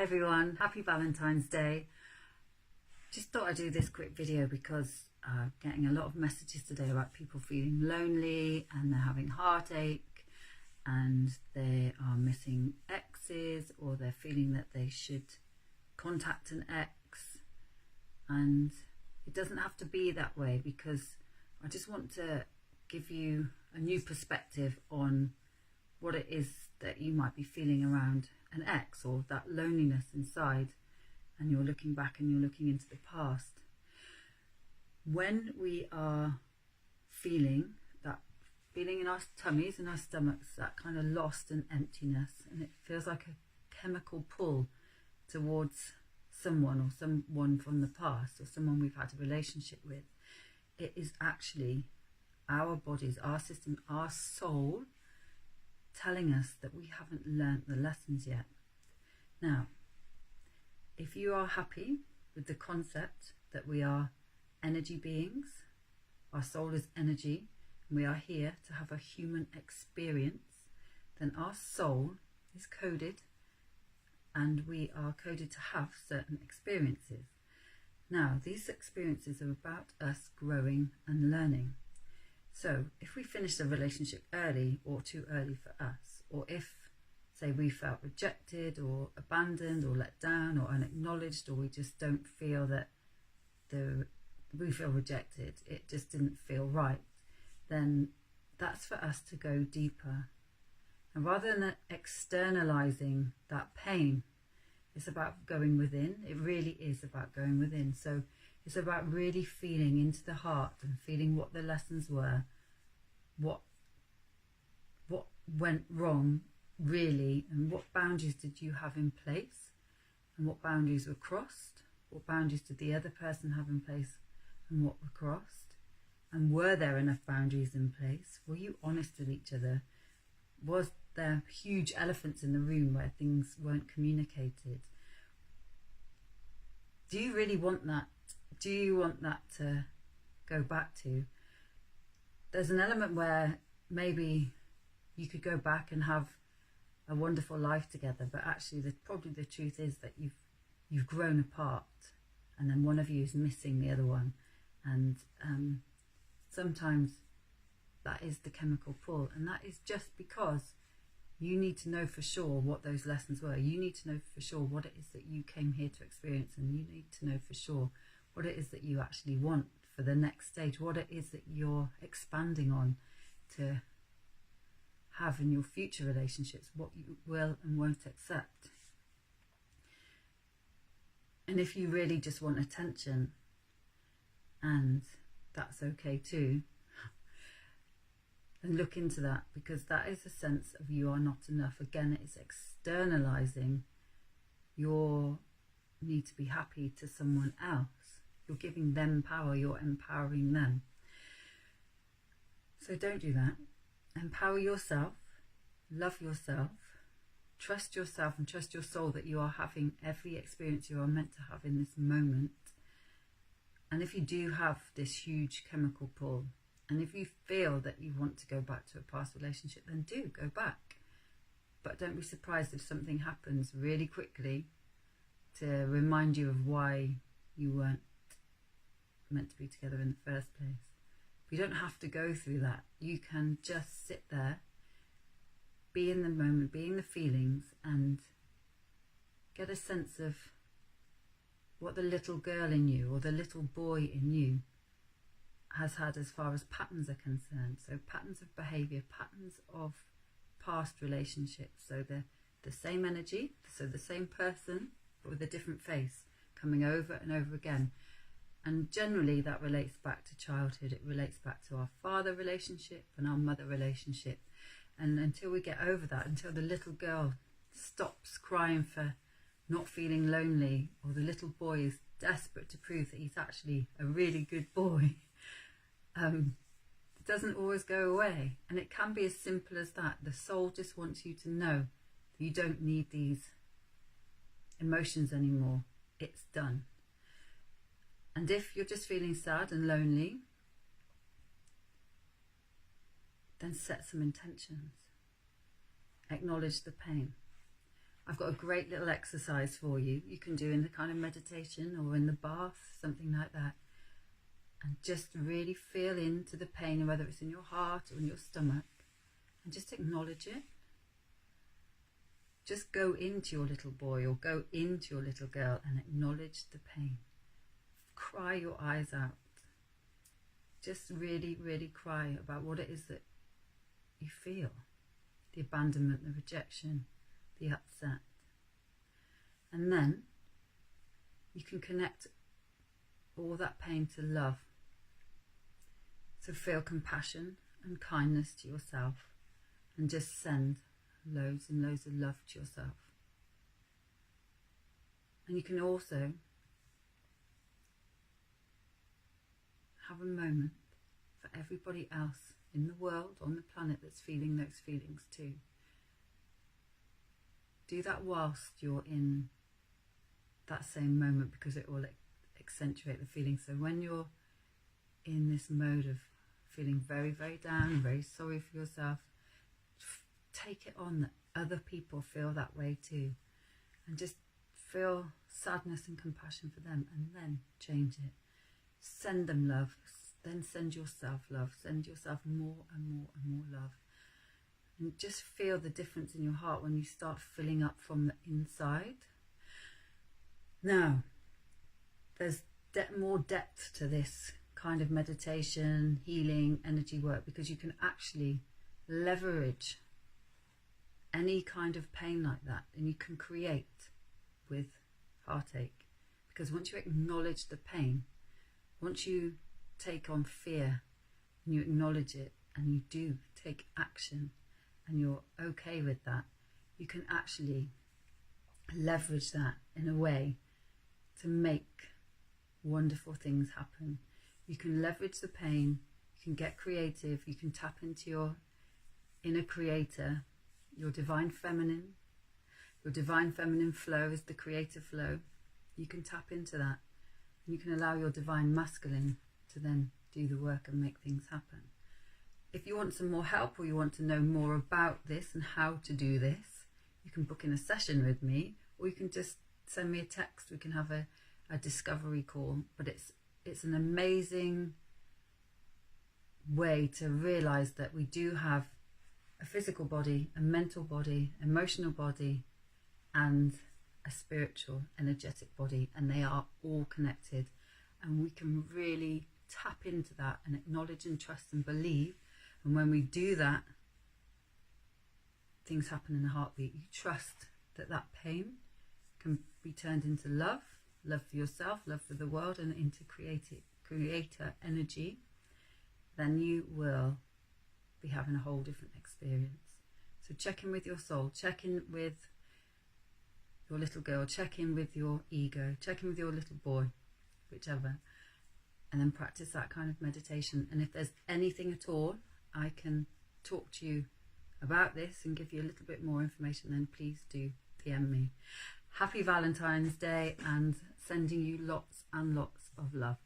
everyone, happy Valentine's Day. Just thought I'd do this quick video because I'm getting a lot of messages today about people feeling lonely and they're having heartache and they are missing exes, or they're feeling that they should contact an ex, and it doesn't have to be that way, because I just want to give you a new perspective on what it is that you might be feeling around an ex, or that loneliness inside, and you're looking back and you're looking into the past. When we are feeling that feeling in our tummies and our stomachs, that kind of lost and emptiness, and it feels like a chemical pull towards someone, or someone from the past, or someone we've had a relationship with, it is actually our bodies, our system, our soul telling us that we haven't learnt the lessons yet. Now, if you are happy with the concept that we are energy beings, our soul is energy, and we are here to have a human experience, then our soul is coded, and we are coded to have certain experiences. Now, these experiences are about us growing and learning. So if we finish a relationship early, or too early for us, or if, say, we felt rejected or abandoned or let down or unacknowledged, or we just don't feel that we feel rejected, it just didn't feel right, then that's for us to go deeper. And rather than externalizing that pain, it's about going within. It really is about going within. So it's about really feeling into the heart and feeling what the lessons were, what went wrong really, and what boundaries did you have in place, and what boundaries were crossed, what boundaries did the other person have in place, and what were crossed, and were there enough boundaries in place? Were you honest with each other? Was there huge elephants in the room where things weren't communicated? Do you really want that? Do you want that to go back to? There's an element where maybe you could go back and have a wonderful life together, but actually probably the truth is that you've grown apart, and then one of you is missing the other one, and sometimes that is the chemical pull, and that is just because you need to know for sure what those lessons were. You need to know for sure what it is that you came here to experience, and you need to know for sure what it is that you actually want for the next stage, what it is that you're expanding on to have in your future relationships, what you will and won't accept. And if you really just want attention, and that's okay too, then look into that, because that is a sense of you are not enough. Again, it's externalizing your need to be happy to someone else. You're giving them power, you're empowering them. So don't do that. Empower yourself, love yourself, trust yourself, and trust your soul that you are having every experience you are meant to have in this moment. And if you do have this huge chemical pull, and if you feel that you want to go back to a past relationship, then do go back. But don't be surprised if something happens really quickly to remind you of why you weren't meant to be together in the first place. You don't have to go through that. You can just sit there, be in the moment, be in the feelings, and get a sense of what the little girl in you or the little boy in you has had as far as patterns are concerned. So patterns of behaviour, patterns of past relationships. So they're the same energy, so the same person, but with a different face, coming over and over again. And generally that relates back to childhood. It relates back to our father relationship and our mother relationship. And until we get over that, until the little girl stops crying for not feeling lonely, or the little boy is desperate to prove that he's actually a really good boy, it doesn't always go away. And it can be as simple as that. The soul just wants you to know that you don't need these emotions anymore. It's done. And if you're just feeling sad and lonely, then set some intentions. Acknowledge the pain. I've got a great little exercise for you. You can do in the kind of meditation or in the bath, something like that. And just really feel into the pain, whether it's in your heart or in your stomach, and just acknowledge it. Just go into your little boy or go into your little girl and acknowledge the pain. Cry your eyes out. Just really, really cry about what it is that you feel. The abandonment, the rejection, the upset. And then you can connect all that pain to love. So feel compassion and kindness to yourself and just send loads and loads of love to yourself. And you can also have a moment for everybody else in the world, on the planet, that's feeling those feelings too. Do that whilst you're in that same moment, because it will accentuate the feeling. So when you're in this mode of feeling very, very down, very sorry for yourself, take it on that other people feel that way too, and just feel sadness and compassion for them, and then change it. Send them love, then send yourself love, send yourself more and more and more love, and just feel the difference in your heart when you start filling up from the inside. Now, there's more depth to this kind of meditation, healing, energy work, because you can actually leverage any kind of pain like that, and you can create with heartache. Because once you acknowledge the pain, once you take on fear and you acknowledge it and you do take action and you're okay with that, you can actually leverage that in a way to make wonderful things happen. You can leverage the pain, you can get creative, you can tap into your inner creator, your divine feminine. Your divine feminine flow is the creative flow. You can tap into that. You can allow your divine masculine to then do the work and make things happen. If you want some more help, or you want to know more about this and how to do this, you can book in a session with me, or you can just send me a text. We can have a discovery call. But it's an amazing way to realize that we do have a physical body, a mental body, emotional body, and a spiritual, energetic body, and they are all connected. And we can really tap into that and acknowledge and trust and believe. And when we do that, things happen in a heartbeat. You trust that that pain can be turned into love, love for yourself, love for the world, and into creator energy. Then you will be having a whole different experience. So check in with your soul, check in with your little girl, check in with your ego, check in with your little boy, whichever, and then practice that kind of meditation. And if there's anything at all I can talk to you about this and give you a little bit more information, then please do PM me. Happy Valentine's Day, and sending you lots and lots of love.